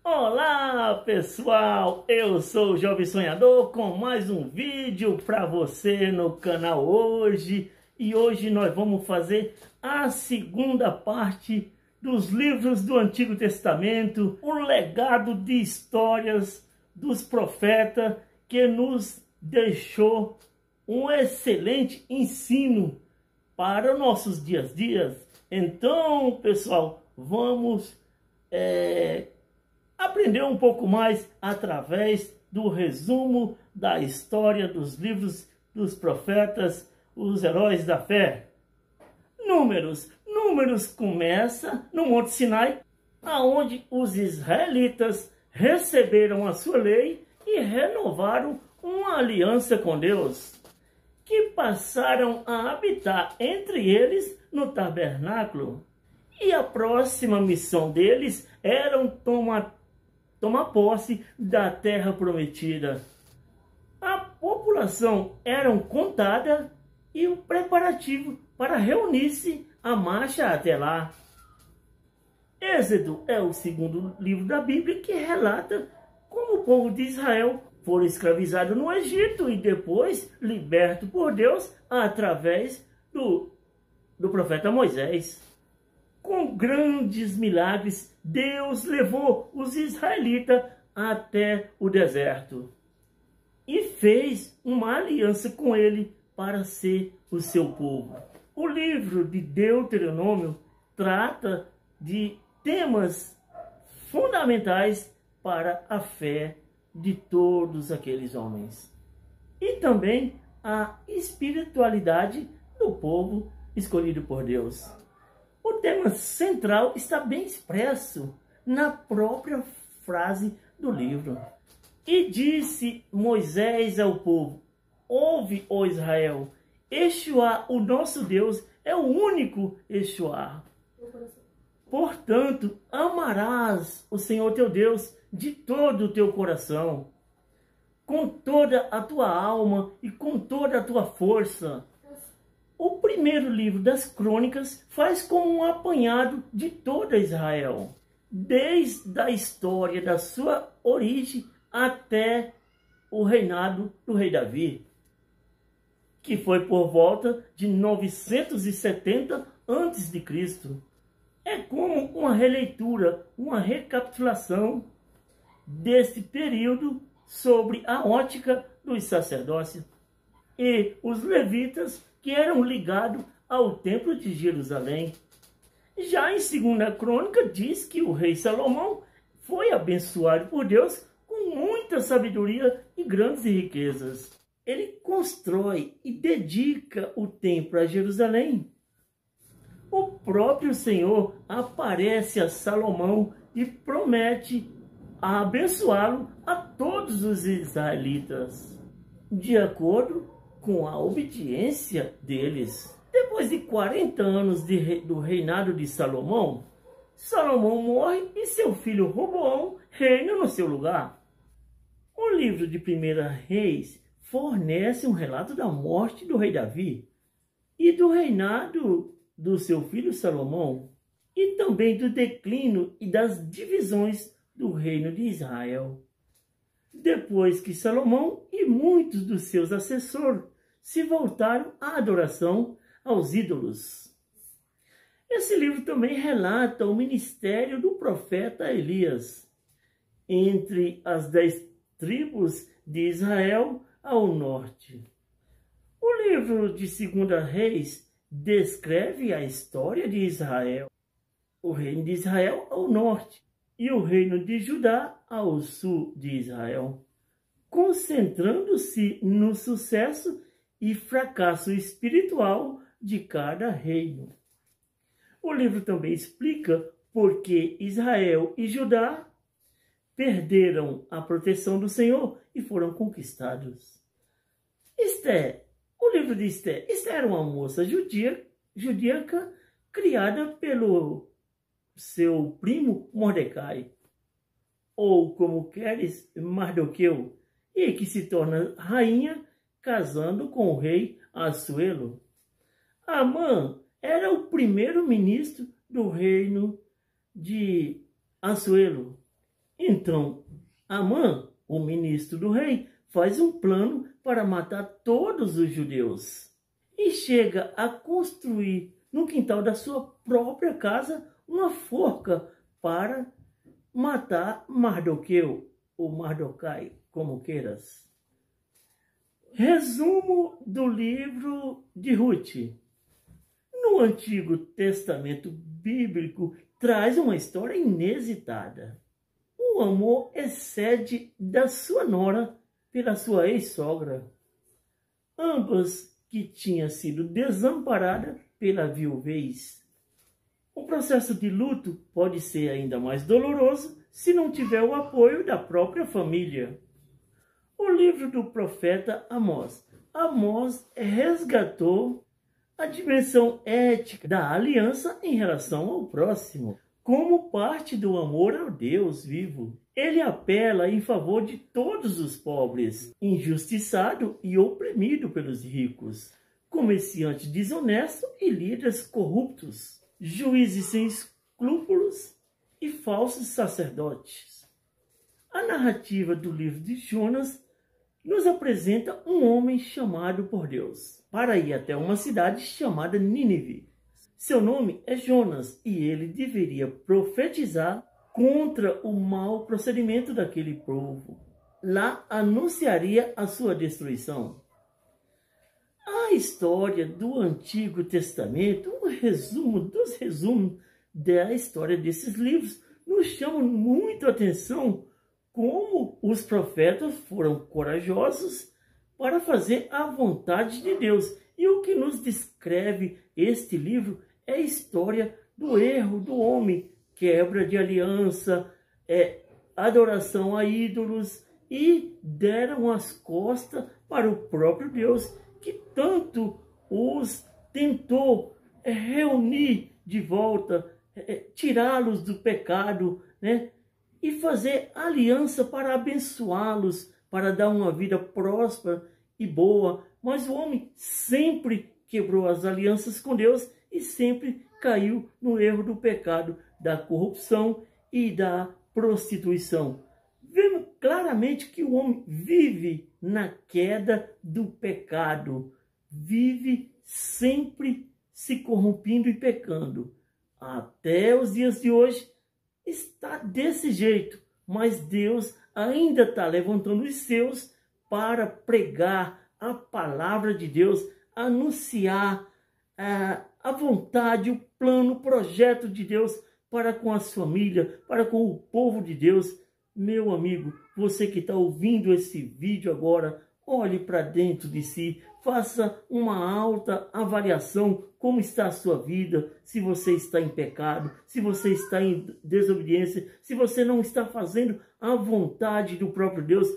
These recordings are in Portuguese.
Olá pessoal, eu sou o Jovem Sonhador com mais um vídeo para você no canal hoje. E hoje nós vamos fazer a segunda parte dos livros do Antigo Testamento, o legado de histórias dos profetas que nos deixou um excelente ensino para os nossos dias a dias. Então pessoal, vamos aprender um pouco mais através do resumo da história dos livros dos profetas, os heróis da fé. Números começa no Monte Sinai, aonde os israelitas receberam a sua lei e renovaram uma aliança com Deus, que passaram a habitar entre eles no tabernáculo. E a próxima missão deles era tomar posse da terra prometida. A população era contada e o preparativo para reunir-se a marcha até lá. Êxodo é o segundo livro da Bíblia que relata como o povo de Israel foi escravizado no Egito e depois liberto por Deus através do profeta Moisés. Com grandes milagres, Deus levou os israelitas até o deserto e fez uma aliança com ele para ser o seu povo. O livro de Deuteronômio trata de temas fundamentais para a fé de todos aqueles homens e também a espiritualidade do povo escolhido por Deus. O tema central está bem expresso na própria frase do livro. E disse Moisés ao povo: ouve, ó Israel, Yeshua, o nosso Deus, é o único Yeshua. Portanto, amarás o Senhor teu Deus de todo o teu coração, com toda a tua alma e com toda a tua força. O primeiro livro das Crônicas faz como um apanhado de toda Israel, desde a história da sua origem até o reinado do rei Davi, que foi por volta de 970 a.C. É como uma releitura, uma recapitulação desse período sobre a ótica dos sacerdócios e os levitas que eram ligados ao templo de Jerusalém. Já em 2 Crônica diz que o rei Salomão foi abençoado por Deus com muita sabedoria e grandes riquezas. Ele constrói e dedica o templo a Jerusalém. O próprio Senhor aparece a Salomão e promete abençoá-lo a todos os israelitas, de acordo com a obediência deles. Depois de 40 anos do reinado de Salomão, Salomão morre e seu filho Roboão reina no seu lugar. O livro de 1 Reis fornece um relato da morte do rei Davi e do reinado do seu filho Salomão, e também do declínio e das divisões do reino de Israel, depois que Salomão e muitos dos seus assessores se voltaram à adoração aos ídolos. Esse livro também relata o ministério do profeta Elias entre as 10 tribos de Israel ao norte. O livro de 2 Reis descreve a história de Israel, o reino de Israel ao norte e o reino de Judá ao sul de Israel, concentrando-se no sucesso e fracasso espiritual de cada reino. O livro também explica por que Israel e Judá perderam a proteção do Senhor e foram conquistados. Esther, o livro de Esther. Esther era uma moça judaica criada pelo seu primo Mordecai, ou como queres, Mardoqueu, e que se torna rainha casando com o rei Assuero. Amã era o primeiro ministro do reino de Assuero. Então, Amã, o ministro do rei, faz um plano para matar todos os judeus e chega a construir no quintal da sua própria casa uma forca para matar Mardoqueu, ou Mardokai, como queiras. Resumo do livro de Ruth. No Antigo Testamento Bíblico traz uma história inusitada. O amor excede da sua nora pela sua ex-sogra, ambas que tinha sido desamparada pela viuvez. O processo de luto pode ser ainda mais doloroso se não tiver o apoio da própria família. O livro do profeta Amós. Amós resgatou a dimensão ética da aliança em relação ao próximo, como parte do amor ao Deus vivo. Ele apela em favor de todos os pobres, injustiçado e oprimido pelos ricos, comerciantes desonestos e líderes corruptos, juízes sem escrúpulos e falsos sacerdotes. A narrativa do livro de Jonas nos apresenta um homem chamado por Deus para ir até uma cidade chamada Nínive. Seu nome é Jonas e ele deveria profetizar contra o mau procedimento daquele povo. Lá anunciaria a sua destruição. A história do Antigo Testamento, um resumo dos resumos da história desses livros, nos chama muito a atenção como os profetas foram corajosos para fazer a vontade de Deus. E o que nos descreve este livro é a história do erro do homem, quebra de aliança, adoração a ídolos, e deram as costas para o próprio Deus, que tanto os tentou reunir de volta, tirá-los do pecado, né? E fazer aliança para abençoá-los, para dar uma vida próspera e boa. Mas o homem sempre quebrou as alianças com Deus e sempre caiu no erro do pecado, da corrupção e da prostituição. Vemos claramente que o homem vive na queda do pecado, vive sempre se corrompendo e pecando. Até os dias de hoje está desse jeito, mas Deus ainda está levantando os seus para pregar a palavra de Deus, anunciar a vontade, o plano, o projeto de Deus para com as famílias, para com o povo de Deus. Meu amigo, você que está ouvindo esse vídeo agora, olhe para dentro de si, faça uma alta avaliação como está a sua vida, se você está em pecado, se você está em desobediência, se você não está fazendo a vontade do próprio Deus,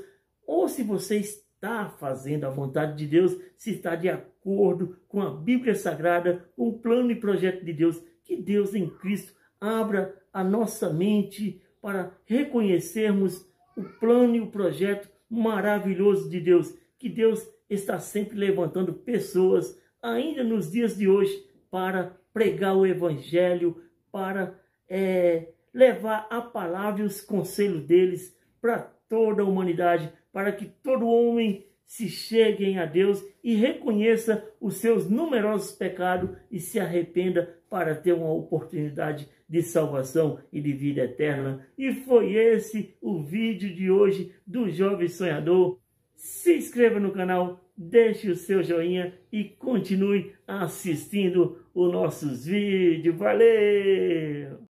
ou se você está fazendo a vontade de Deus, se está de acordo com a Bíblia Sagrada, com o plano e projeto de Deus. Que Deus em Cristo abra a nossa mente para reconhecermos o plano e o projeto maravilhoso de Deus, que Deus está sempre levantando pessoas, ainda nos dias de hoje, para pregar o Evangelho, para levar a palavra e os conselhos deles para toda a humanidade, para que todo homem se chegue a Deus e reconheça os seus numerosos pecados e se arrependa para ter uma oportunidade de salvação e de vida eterna. E foi esse o vídeo de hoje do Jovem Sonhador. Se inscreva no canal, deixe o seu joinha e continue assistindo os nossos vídeos. Valeu!